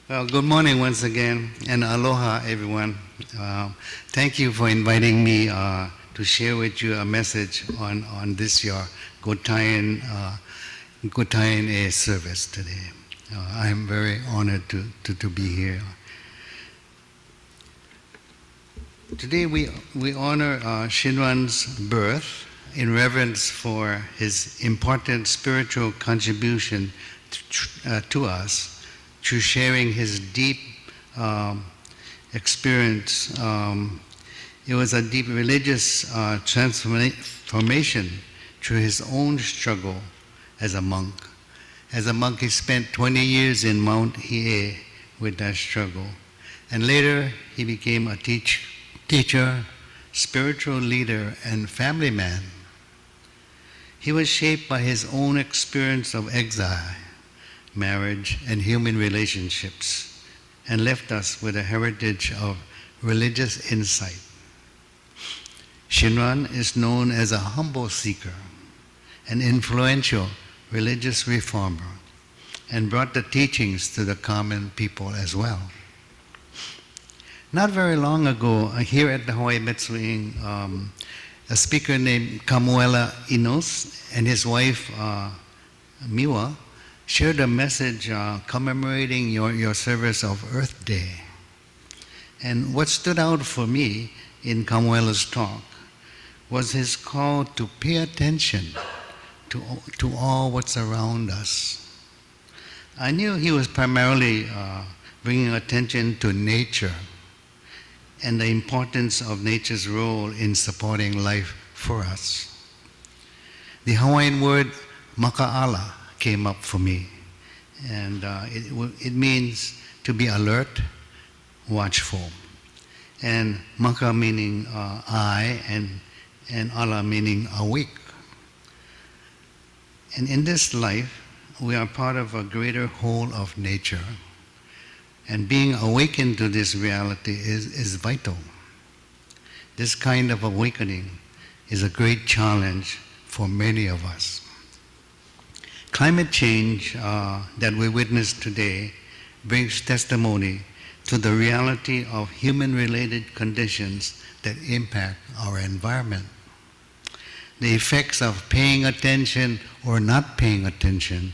Well, good morning once again, and aloha, everyone. Thank you for inviting me to share with you a message on this your Gotane service today. I'm very honored to be here. Today we honor Shinran's birth in reverence for his important spiritual contribution to us, through sharing his deep experience. It was a deep religious transformation through his own struggle as a monk. As a monk, he spent 20 years in Mount Hiei with that struggle. And later, he became a teacher, spiritual leader, and family man. He was shaped by his own experience of exile, marriage, and human relationships, and left us with a heritage of religious insight. Shinran is known as a humble seeker, an influential religious reformer, and brought the teachings to the common people as well. Not very long ago, here at the Hawaii Metsuing, a speaker named Kamuela Inos and his wife, Miwa, shared a message commemorating your service of Earth Day. And what stood out for me in Kamuela's talk was his call to pay attention to all what's around us. I knew he was primarily bringing attention to nature and the importance of nature's role in supporting life for us. The Hawaiian word maka'ala came up for me, and it means to be alert, watchful, and maka meaning eye, and ala meaning awake. And in this life, we are part of a greater whole of nature, and being awakened to this reality is vital. This kind of awakening is a great challenge for many of us. Climate change that we witness today brings testimony to the reality of human-related conditions that impact our environment. The effects of paying attention or not paying attention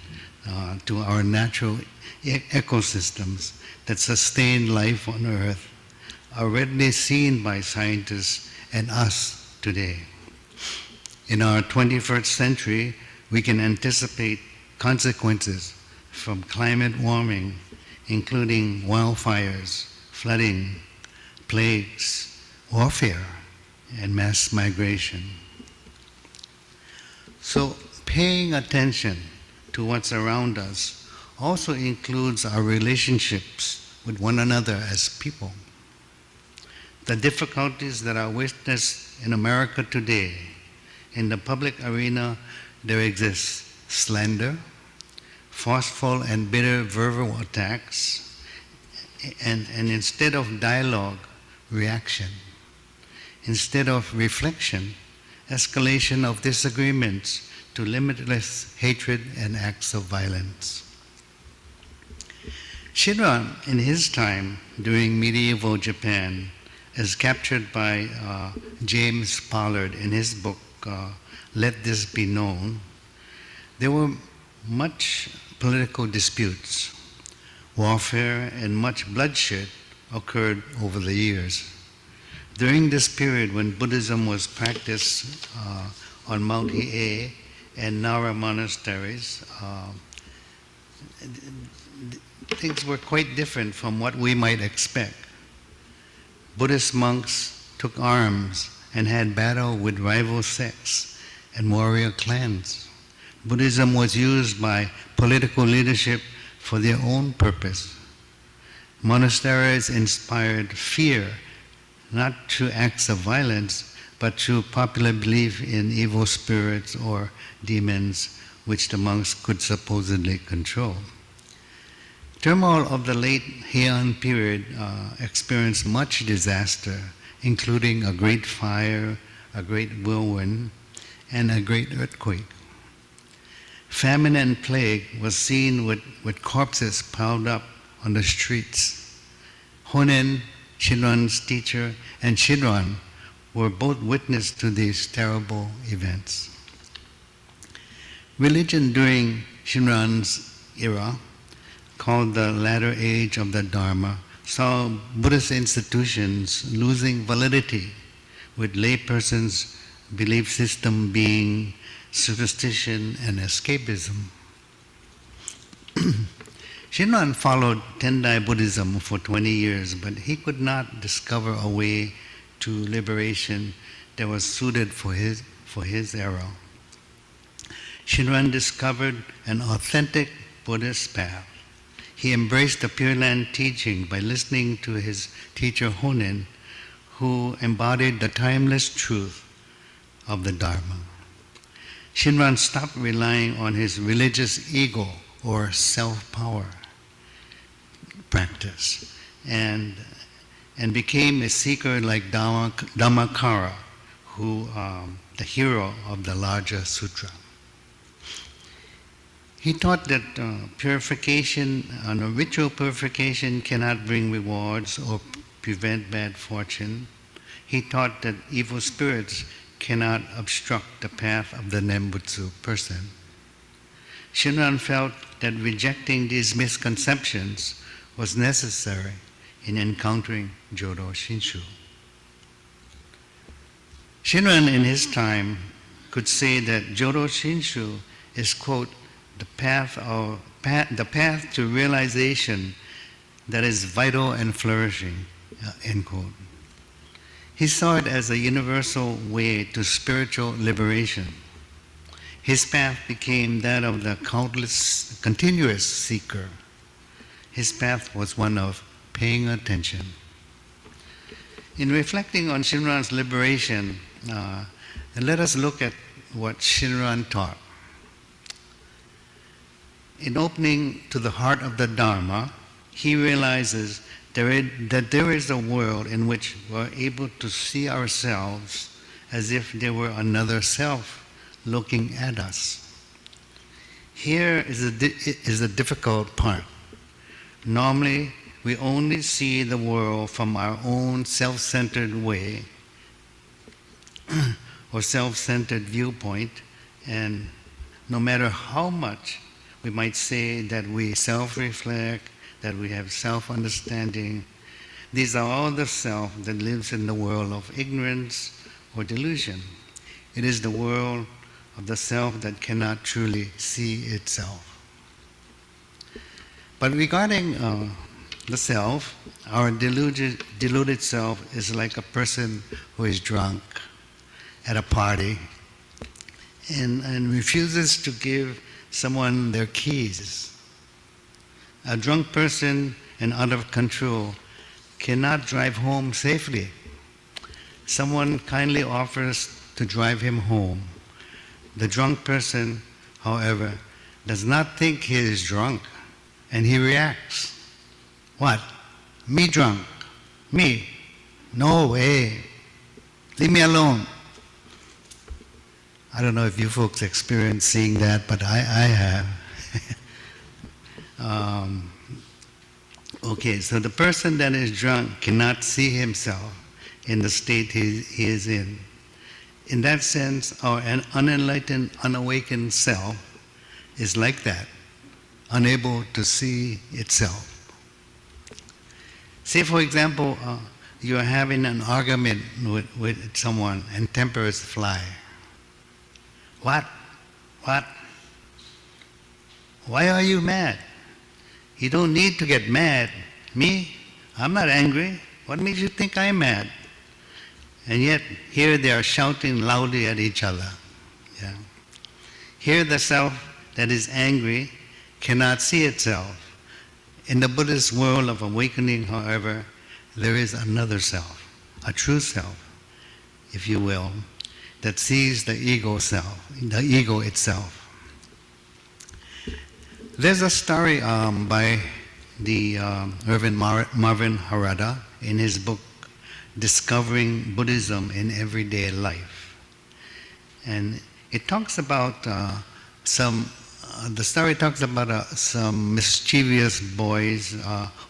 to our natural ecosystems that sustain life on Earth are readily seen by scientists and us today. In our 21st century, we can anticipate consequences from climate warming, including wildfires, flooding, plagues, warfare, and mass migration. So paying attention to what's around us also includes our relationships with one another as people. The difficulties that are witnessed in America today, in the public arena, there exists slander, forceful and bitter verbal attacks, and instead of dialogue, reaction. Instead of reflection, escalation of disagreements to limitless hatred and acts of violence. Shinran, in his time during medieval Japan, as captured by James Pollard in his book, Let This Be Known, there were much political disputes. Warfare and much bloodshed occurred over the years. During this period when Buddhism was practiced on Mount Hiei and Nara monasteries, things were quite different from what we might expect. Buddhist monks took arms and had battle with rival sects and warrior clans. Buddhism was used by political leadership for their own purpose. Monasteries inspired fear, not through acts of violence, but through popular belief in evil spirits or demons which the monks could supposedly control. Turmoil of the late Heian period experienced much disaster, including a great fire, a great whirlwind, and a great earthquake. Famine and plague was seen with corpses piled up on the streets. Honen, Shinran's teacher, and Shinran were both witness to these terrible events. Religion during Shinran's era, called the latter age of the Dharma, saw Buddhist institutions losing validity, with laypersons' belief system being superstition and escapism. Shinran followed Tendai Buddhism for 20 years, but he could not discover a way to liberation that was suited for his era. Shinran discovered an authentic Buddhist path. He embraced the Pure Land teaching by listening to his teacher Honen, who embodied the timeless truth of the Dharma. Shinran stopped relying on his religious ego or self-power practice and became a seeker like Dhammakara, who the hero of the larger sutra. He taught that purification, ritual purification cannot bring rewards or prevent bad fortune. He taught that evil spirits cannot obstruct the path of the Nembutsu person. Shinran felt that rejecting these misconceptions was necessary in encountering Jodo Shinshu. Shinran in his time could say that Jodo Shinshu is, quote, the path to realization that is vital and flourishing, end quote. He saw it as a universal way to spiritual liberation. His path became that of the continuous seeker. His path was one of paying attention. In reflecting on Shinran's liberation, let us look at what Shinran taught. In opening to the heart of the Dharma, he realizes that there is a world in which we're able to see ourselves as if there were another self looking at us. Here is the difficult part. Normally, we only see the world from our own self-centered way or self-centered viewpoint, and no matter how much we might say that we self-reflect, that we have self-understanding, these are all the self that lives in the world of ignorance or delusion. It is the world of the self that cannot truly see itself. But regarding the self, our deluded self is like a person who is drunk at a party and refuses to give someone their keys. A drunk person and out of control cannot drive home safely. Someone kindly offers to drive him home. The drunk person, however, does not think he is drunk, and he reacts. What? Me drunk? Me? No way. Leave me alone. I don't know if you folks experience seeing that, but I have. Okay, so the person that is drunk cannot see himself in the state he is in. In that sense, our unenlightened, unawakened self is like that, unable to see itself. Say, for example, you are having an argument with someone and tempers fly. What? Why are you mad? You don't need to get mad. Me? I'm not angry. What makes you think I'm mad? And yet, here they are shouting loudly at each other. Yeah. Here the self that is angry cannot see itself. In the Buddhist world of awakening, however, there is another self, a true self, if you will, that sees the ego itself. There's a story by the Reverend Marvin Harada in his book, Discovering Buddhism in Everyday Life. And it talks about some The story talks about some mischievous boys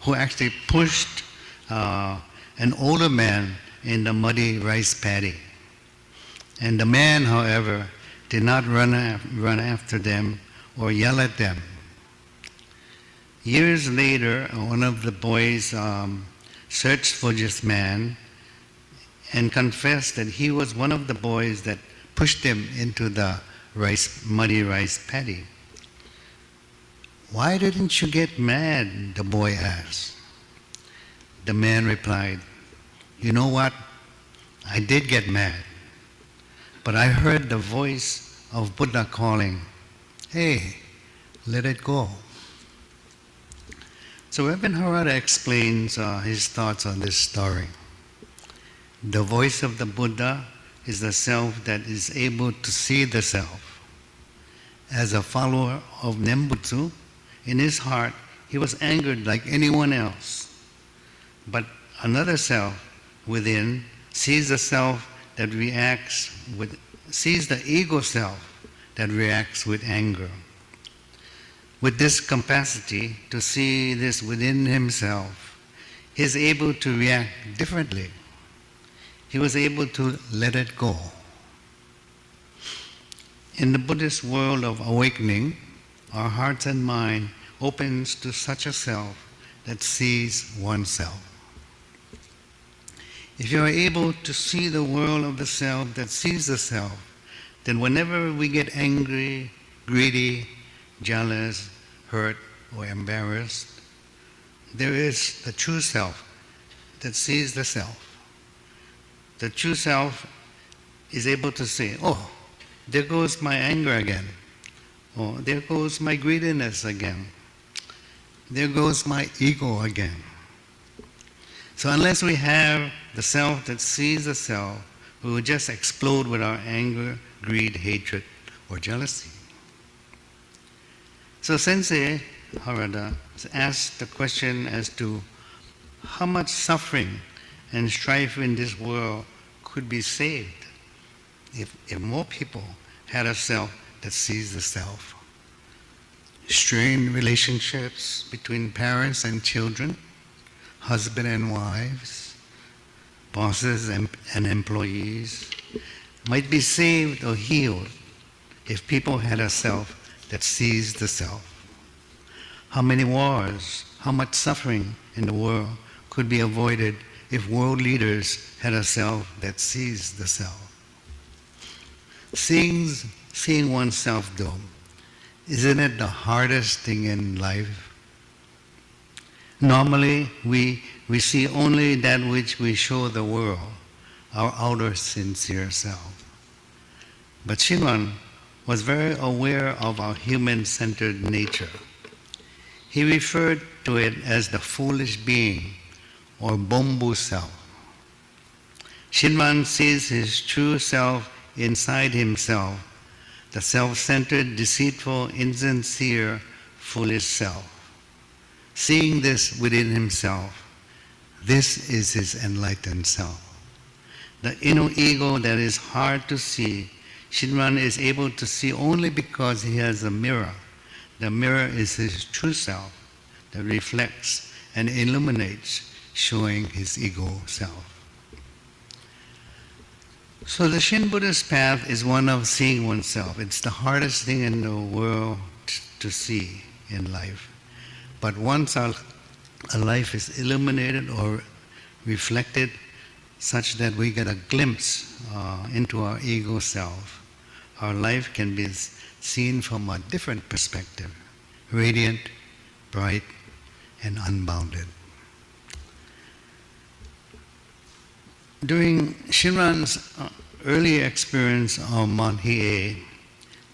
who actually pushed an older man in the muddy rice paddy. And the man, however, did not run after them or yell at them. Years later, one of the boys searched for this man and confessed that he was one of the boys that pushed him into the muddy rice paddy. "Why didn't you get mad?" the boy asked. The man replied, "You know what? I did get mad, but I heard the voice of Buddha calling, 'Hey, let it go.'" So Reverend Harada explains his thoughts on this story. The voice of the Buddha is the self that is able to see the self. As a follower of Nembutsu, in his heart, he was angered like anyone else. But another self within sees the ego self that reacts with anger. With this capacity to see this within himself, he is able to react differently. He was able to let it go. In the Buddhist world of awakening, our hearts and mind opens to such a self that sees oneself. If you are able to see the world of the self that sees the self, then whenever we get angry, greedy, jealous, hurt, or embarrassed, there is the true self that sees the self. The true self is able to say, "Oh, there goes my anger again. Oh, there goes my greediness again. There goes my ego again." So unless we have the self that sees the self, we will just explode with our anger, greed, hatred, or jealousy. So Sensei Harada asked the question as to how much suffering and strife in this world could be saved if more people had a self that sees the self. Strained relationships between parents and children, husband and wives, bosses and employees might be saved or healed if people had a self that sees the self. How many wars, how much suffering in the world could be avoided if world leaders had a self that sees the self. Seeing oneself, though, isn't it the hardest thing in life? Normally, we see only that which we show the world, our outer sincere self. But Shinran was very aware of our human-centered nature. He referred to it as the foolish being, or Bombu self. Shinran sees his true self inside himself, the self-centered, deceitful, insincere, foolish self. Seeing this within himself, this is his enlightened self. The inner ego that is hard to see, Shinran is able to see only because he has a mirror. The mirror is his true self that reflects and illuminates, showing his ego self. So the Shin Buddhist path is one of seeing oneself. It's the hardest thing in the world to see in life. But once a life is illuminated or reflected such that we get a glimpse into our ego self, our life can be seen from a different perspective, radiant, bright, and unbounded. During Shinran's early experience of Mount Hiei,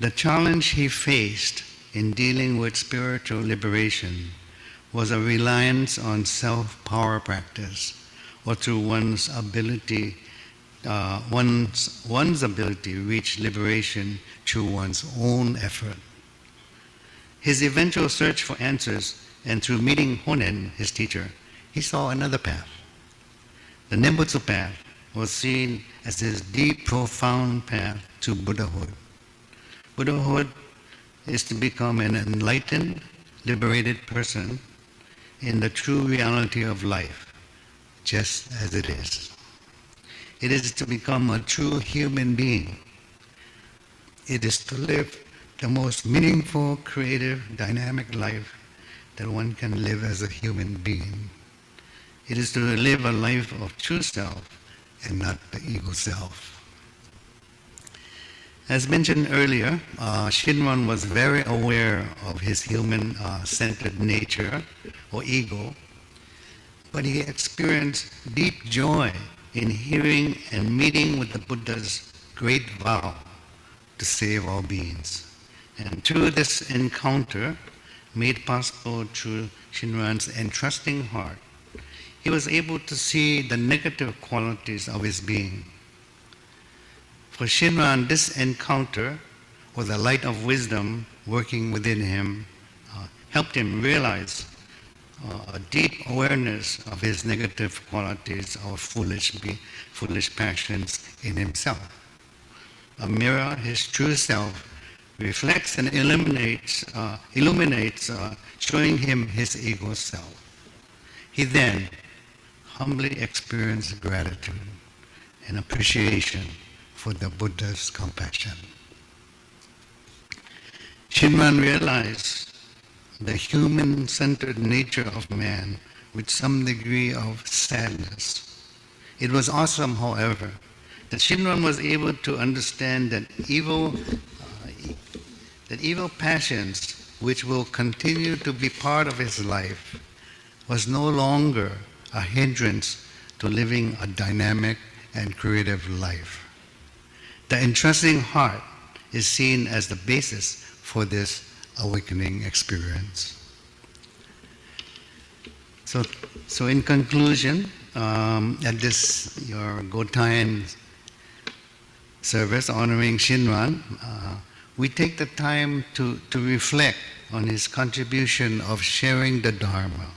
the challenge he faced in dealing with spiritual liberation was a reliance on self-power practice, or through one's ability to reach liberation through one's own effort. His eventual search for answers, and through meeting Honen, his teacher, he saw another path. The Nembutsu path was seen as his deep, profound path to Buddhahood. Buddhahood is to become an enlightened, liberated person in the true reality of life, just as it is. It is to become a true human being. It is to live the most meaningful, creative, dynamic life that one can live as a human being. It is to live a life of true self and not the ego self. As mentioned earlier, Shinran was very aware of his human-centered nature, or ego, but he experienced deep joy in hearing and meeting with the Buddha's great vow to save all beings. And through this encounter, made possible through Shinran's entrusting heart, he was able to see the negative qualities of his being. For Shinran, this encounter, or the light of wisdom working within him, helped him realize a deep awareness of his negative qualities or foolish passions in himself. A mirror, his true self, reflects and illuminates, showing him his ego self. He then humbly experienced gratitude and appreciation for the Buddha's compassion. Shinran realized the human-centered nature of man with some degree of sadness. It was awesome, however, that Shinran was able to understand that evil passions, which will continue to be part of his life, was no longer a hindrance to living a dynamic and creative life. The entrusting heart is seen as the basis for this awakening experience. So in conclusion, at this your Gotane service honoring Shinran, we take the time to reflect on his contribution of sharing the Dharma.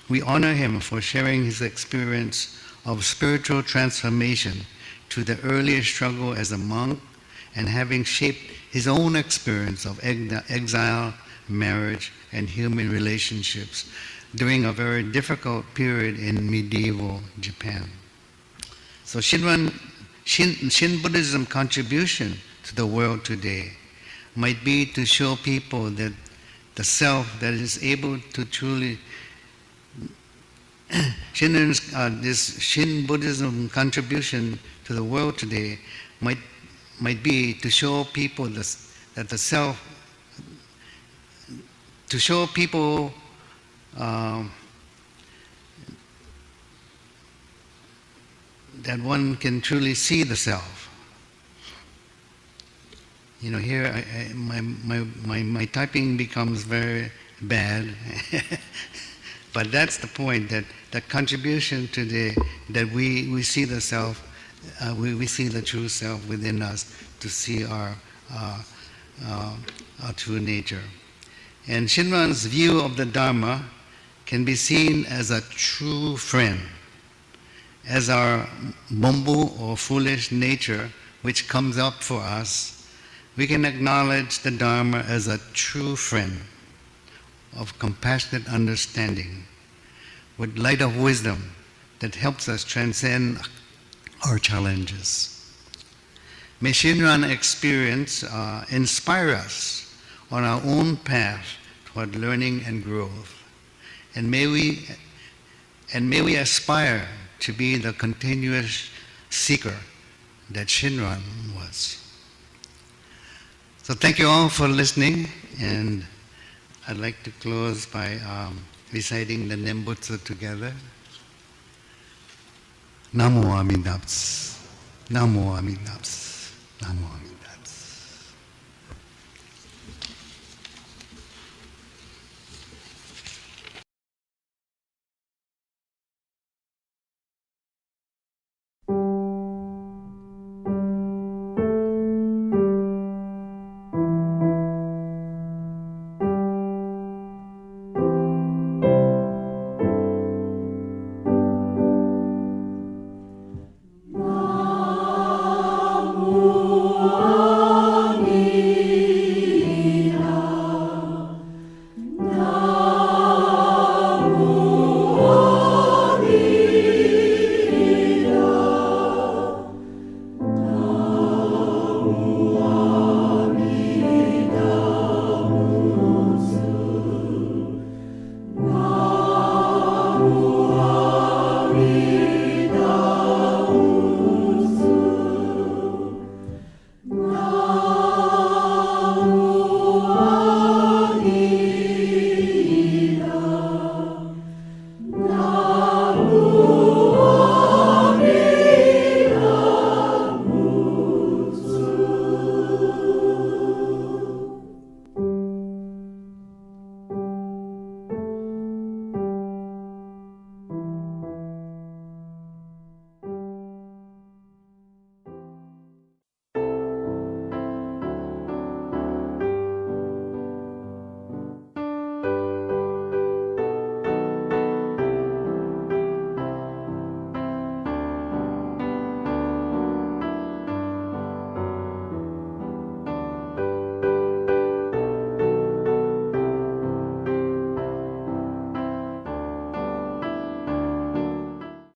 We honor him for sharing his experience of spiritual transformation to the earlier struggle as a monk and having shaped his own experience of exile, marriage, and human relationships during a very difficult period in medieval Japan. So Shin Buddhism contribution to the world today might be to show people that the self that is able to truly this Shin Buddhism contribution to the world today might be to show people that the self, to show people that one can truly see the self. You know, here my typing becomes very bad. But that's the point, that the contribution today, that we see the self, we see the true self within us to see our true nature. And Shinran's view of the Dharma can be seen as a true friend, as our bumbu or foolish nature which comes up for us. We can acknowledge the Dharma as a true friend of compassionate understanding, with light of wisdom that helps us transcend our challenges. May Shinran experience inspire us on our own path toward learning and growth, and may we aspire to be the continuous seeker that Shinran was. So thank you all for listening, and I'd like to close by reciting the Nembutsu together. Namo Amidabs, Namo Amidabs, Namo Amidabs.